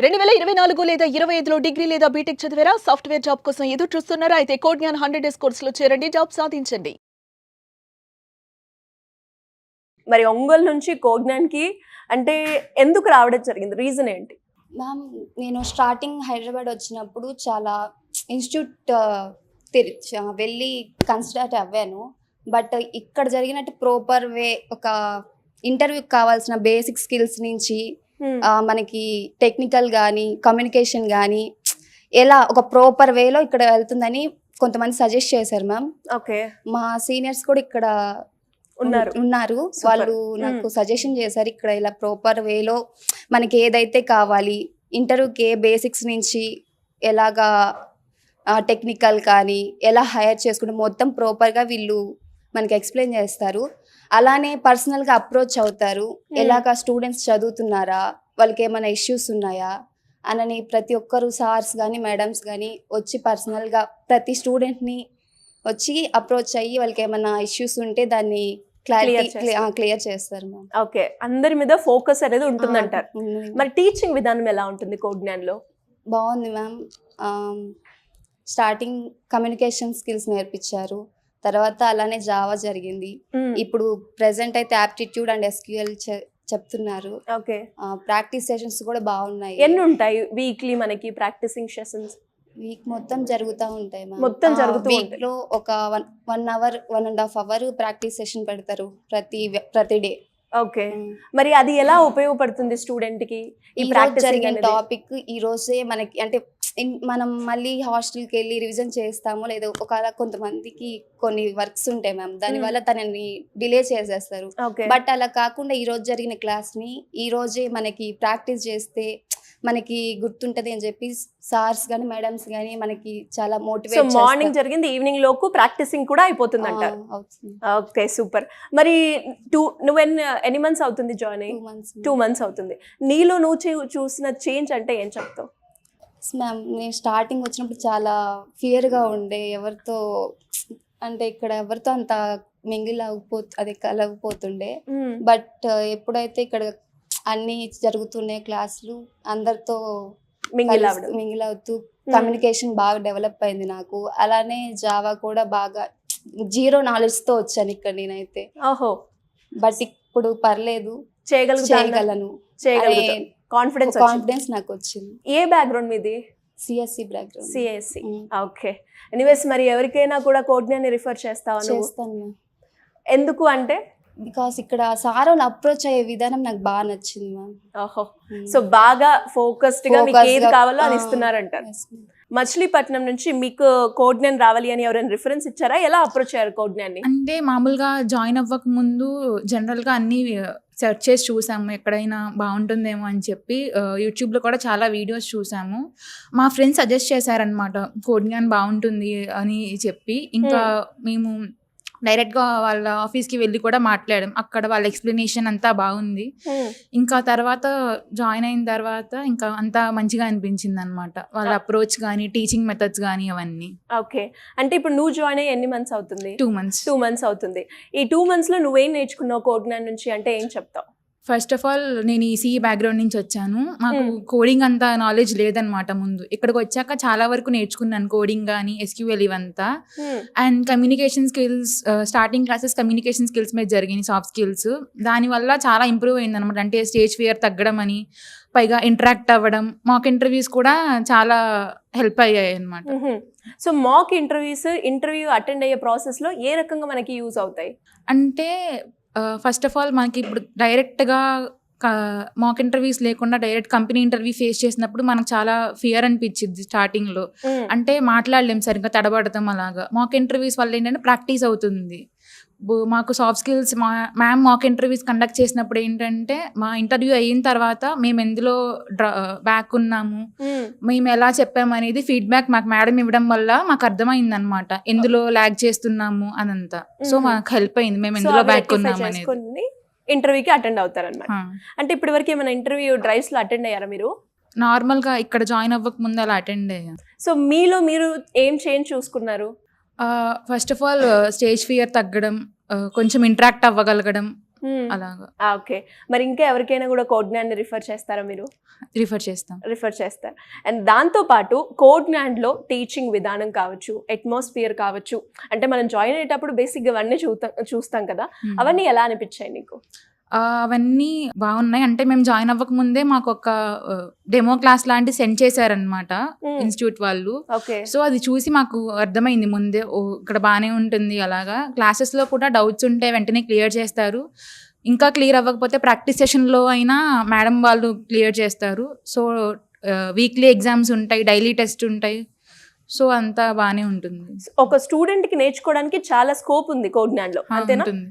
2024 లేదా 25లో డిగ్రీ లేదా బీటెక్ చదివారా? సాఫ్ట్‌వేర్ జాబ్ కోసం ఎదురు చూస్తున్నారా? అయితే కోడ్ జ్ఞాన్ 100 డేస్ కోర్సులో చేరండి, జాబ్ సాధించండి. మరి ఒంగోలు నుంచి కోజ్ఞాన్‌కి అంటే ఎందుకు రావడం జరిగింది? రీజన్ ఏంటి? మ్యామ్ నేను స్టార్టింగ్ హైదరాబాద్ వచ్చినప్పుడు చాలా ఇన్స్టిట్యూట్ వెళ్ళి కన్సిడర్ అవ్వాను. బట్ ఇక్కడ జరిగినట్టు ప్రాపర్ వే ఒక ఇంటర్వ్యూకి కావాల్సిన బేసిక్ స్కిల్స్ నుంచి మనకి టెక్నికల్ కానీ కమ్యూనికేషన్ కానీ ఎలా ఒక ప్రాపర్ వేలో ఇక్కడ వెళ్తుందని కొంతమంది సజెస్ట్ చేశారు మ్యామ్. ఓకే. మా సీనియర్స్ కూడా ఇక్కడ ఉన్నారు. వాళ్ళు నాకు సజెషన్ చేశారు ఇక్కడ ఇలా ప్రాపర్ వేలో మనకి ఏదైతే కావాలి ఇంటర్వ్యూకి ఏ బేసిక్స్ నుంచి ఎలాగా టెక్నికల్ కానీ ఎలా హైర్ చేసుకుంటే మొత్తం ప్రాపర్గా వీళ్ళు మనకి ఎక్స్ప్లెయిన్ చేస్తారు. అలానే పర్సనల్గా అప్రోచ్ అవుతారు. ఎలాగా స్టూడెంట్స్ చదువుతున్నారా, వాళ్ళకి ఏమైనా ఇష్యూస్ ఉన్నాయా అని ప్రతి ఒక్కరు సార్స్ కానీ మేడమ్స్ కానీ వచ్చి పర్సనల్గా ప్రతి స్టూడెంట్ని వచ్చి అప్రోచ్ అయ్యి వాళ్ళకి ఏమైనా ఇష్యూస్ ఉంటే దాన్ని క్లియర్ చేస్తారు మ్యామ్. ఓకే, అందరి మీద ఫోకస్ అనేది ఉంటుందంటారు. మరి టీచింగ్ విధానం ఎలా ఉంటుంది కోజ్ఞాన్‌లో? బాగుంది మ్యామ్. స్టార్టింగ్ కమ్యూనికేషన్ స్కిల్స్ నేర్పించారు. తర్వాత అలానే జావా జరిగింది. ఇప్పుడు ప్రెసెంట్ అయితే యాప్టిట్యూడ్ అండ్ ఎస్క్యూఎల్ చెప్తున్నారు. ఓకే. ప్రాక్టీస్ సెషన్స్ కూడా బాగున్నాయి. ఎన్ని ఉంటాయి వీక్లీ మనకి ప్రాక్టీసింగ్ సెషన్స్? వీక్ మొత్తం జరుగుతూ ఉంటాయి మ్యామ్. మొత్తం జరుగుతూ వీక్ లో ఒక 1 అవర్ 1.5 అవర్ ప్రాక్టీస్ సెషన్ పెడతారు ప్రతి డే. ఓకే. మరి అది ఎలా ఉపయోగపడుతుంది స్టూడెంట్ కి? ఈ ప్రాక్టీస్ జరిగిన టాపిక్ ఈ రోజే మనకి అంటే మనం మళ్ళీ హాస్టల్కి వెళ్ళి రివిజన్ చేస్తామో లేదో ఒకవేళ కొంతమందికి కొన్ని వర్క్స్ ఉంటాయి మ్యామ్, దానివల్ల తనని డిలే చేసేస్తారు. బట్ అలా కాకుండా ఈ రోజు జరిగిన క్లాస్ని ఈ రోజే మనకి ప్రాక్టీస్ చేస్తే మనకి గుర్తుంటది అని చెప్పి సార్స్ గానీ మేడమ్స్ గానీ మనకి చాలా మోటివేట్. మార్నింగ్ జరిగింది ఈవినింగ్ లోపు ప్రాక్టీసింగ్ కూడా అయిపోతుంది అంటారు. Okay, super. మరి నువ్వు ఎన్ని మంత్స్ అవుతుంది జాయిన్ అయ్యి? 2 మంత్స్ అవుతుంది. నీలో నువ్వు చూసిన చేంజ్ అంటే ఏం చెప్తావు? మ్యామ్ నేను స్టార్టింగ్ వచ్చినప్పుడు చాలా ఫియర్గా ఉండే, ఎవరితో అంటే ఇక్కడ ఎవరితో అంత కలగపోతుండే. బట్ ఎప్పుడైతే ఇక్కడ అన్ని జరుగుతున్నాయి క్లాసులు, అందరితో మింగిల్ అవుతూ కమ్యూనికేషన్ బాగా డెవలప్ అయింది నాకు. అలానే జావా కూడా బాగా 0 నాలెడ్జ్తో వచ్చాను ఇక్కడ నేనైతే. ఓహో. బట్ ఇప్పుడు పర్లేదు, చేయగలను. కాన్ఫిడెన్స్ నాకు వచ్చింది. ఏ బ్యాక్గ్రౌండ్ మీది? CSC background. CSC. Okay. Anyways మరి ఎవరికైనా కూడా కోజ్ఞాన్ని రిఫర్ చేస్తావా? చేస్తాను. ఎందుకు అంటే బికాస్ ఇక్కడ సార్ వాళ్ళు అప్రోచ్ అయ్యే విధానం నాకు బాగా నచ్చింది మ్యామ్. ఓహో. సో బాగా ఫోకస్డ్ గా మీకు ఏది కావాలో అది ఇస్తున్నారంటారు. మచిలీపట్నం నుంచి మీకు కోజ్ఞాన్ రావాలి అని ఎవరైనా రిఫరెన్స్ ఇచ్చారా? ఎలా అప్రోచ్ అయ్యారు కోజ్ఞాన్ని? అంటే మామూలుగా జాయిన్ అవ్వక ముందు జనరల్గా అన్ని సెర్చ్ చేసి చూసాము ఎక్కడైనా బాగుంటుందేమో అని చెప్పి. యూట్యూబ్లో కూడా చాలా వీడియోస్ చూసాము. మా ఫ్రెండ్స్ సజెస్ట్ చేశారనమాట కోజ్ఞాన్ బాగుంటుంది అని చెప్పి. ఇంకా మేము డైరెక్ట్గా వాళ్ళ ఆఫీస్కి వెళ్ళి కూడా మాట్లాడాం. అక్కడ వాళ్ళ ఎక్స్ప్లెనేషన్ అంతా బాగుంది. ఇంకా తర్వాత జాయిన్ అయిన తర్వాత ఇంకా అంతా మంచిగా అనిపించింది అనమాట, వాళ్ళ అప్రోచ్ కానీ టీచింగ్ మెథడ్స్ కానీ అవన్నీ. ఓకే. అంటే ఇప్పుడు నువ్వు జాయిన్ అయ్యి ఎన్ని మంత్స్ అవుతుంది? 2 మంత్స్. 2 మంత్స్ అవుతుంది. ఈ 2 మంత్స్లో నువ్వేం నేర్చుకున్నావు కోజ్ఞాన్ నుంచి అంటే ఏం చెప్తావు? ఫస్ట్ ఆఫ్ ఆల్ నేను ఈసీఈ బ్యాక్గ్రౌండ్ నుంచి వచ్చాను. మాకు కోడింగ్ అంత నాలెడ్జ్ లేదనమాట ముందు. ఇక్కడికి వచ్చాక చాలా వరకు నేర్చుకున్నాను, కోడింగ్ కానీ ఎస్క్యూఎల్ ఇవంతా. And communication skills, starting classes communication skills మీద జరిగినాయి, సాఫ్ట్ స్కిల్స్. దానివల్ల చాలా ఇంప్రూవ్ అయింది అనమాట. అంటే స్టేజ్ ఫియర్ తగ్గడం అని, పైగా ఇంటరాక్ట్ అవ్వడం, మాక్ ఇంటర్వ్యూస్ కూడా చాలా హెల్ప్ అయ్యాయి అనమాట. సో మాక్ ఇంటర్వ్యూ అటెండ్ అయ్యే ప్రాసెస్లో ఏ రకంగా మనకి యూజ్ అవుతాయి అంటే ఫస్ట్ ఆఫ్ ఆల్ మనకి ఇప్పుడు డైరెక్ట్గా మాక్ ఇంటర్వ్యూస్ లేకుండా డైరెక్ట్ కంపెనీ ఇంటర్వ్యూ ఫేస్ చేసినప్పుడు మనకు చాలా ఫియర్ అనిపించింది స్టార్టింగ్లో. అంటే మాట్లాడలేం సరిగ్గా, తడబడతాం అలాగా. మాక్ ఇంటర్వ్యూస్ వల్ల ఏంటంటే ప్రాక్టీస్ అవుతుంది. మాకు soft skills ma'am mock interviews conduct చేసినప్పుడు ఏంటంటే మా ఇంటర్వ్యూ అయిన తర్వాత మేము ఎందులో బ్యాక్ ఉన్నాము, మేము ఎలా చెప్పాము అనేది ఫీడ్బ్యాక్ మాకు మేడం ఇవ్వడం వల్ల మాకు అర్థమైంది అనమాట, ఎందులో ల్యాగ్ చేస్తున్నాము అదంతా. సో మాకు హెల్ప్ అయింది మేము ఎందులో బ్యాక్ ఉన్నాము అనేది. ఇంటర్వ్యూకి అటెండ్ అవుతారన్నమాట. అంటే ఇప్పటి వరకు ఏమైనా ఇంటర్వ్యూ డ్రైవ్స్ లో అటెండ్ అయ్యారా మీరు? నార్మల్గా ఇక్కడ జాయిన్ అవ్వక ముందు అలా అటెండ్ అయ్యాను. సో మీలో మీరు ఏం చేంజ్ చూసుకున్నారు? First of all stage fear తగ్గడం, కొంచెం ఇంటరాక్ట్ అవ్వగలగడం, అలాగా ఓకే. మరి ఇంకా ఎవరికైనా కూడా కోడ్ జ్ఞాన్ని రిఫర్ చేస్తారా మీరు? రిఫర్ చేస్తాం. రిఫర్ చేస్తారు. అండ్ దాంతోపాటు కోడ్ జ్ఞాన్లో టీచింగ్ విధానం కావచ్చు, అట్మాస్ఫియర్ కావచ్చు, అంటే మనం జాయిన్ అయ్యేటప్పుడు బేసిక్గా ఇవన్నీ చూస్తాం కదా, అవన్నీ ఎలా అనిపించాయి నీకు? అవన్నీ బాగున్నాయి. అంటే మేము జాయిన్ అవ్వక ముందే మాకు ఒక డెమో క్లాస్ లాంటి సెండ్ చేశారనమాట ఇన్స్టిట్యూట్ వాళ్ళు. ఓకే. సో అది చూసి మాకు అర్థమైంది ముందే, ఓ ఇక్కడ బాగానే ఉంటుంది. అలాగా క్లాసెస్లో కూడా డౌట్స్ ఉంటే వెంటనే క్లియర్ చేస్తారు. ఇంకా క్లియర్ అవ్వకపోతే ప్రాక్టీస్ సెషన్లో అయినా మేడం వాళ్ళు క్లియర్ చేస్తారు. సో వీక్లీ ఎగ్జామ్స్ ఉంటాయి, డైలీ టెస్ట్ ఉంటాయి. సో అంతా బాగానే ఉంటుంది. ఒక స్టూడెంట్కి నేర్చుకోవడానికి చాలా స్కోప్ ఉంది కోడ్ జ్ఞాన్లో, అంతేనా? ఉంటుంది.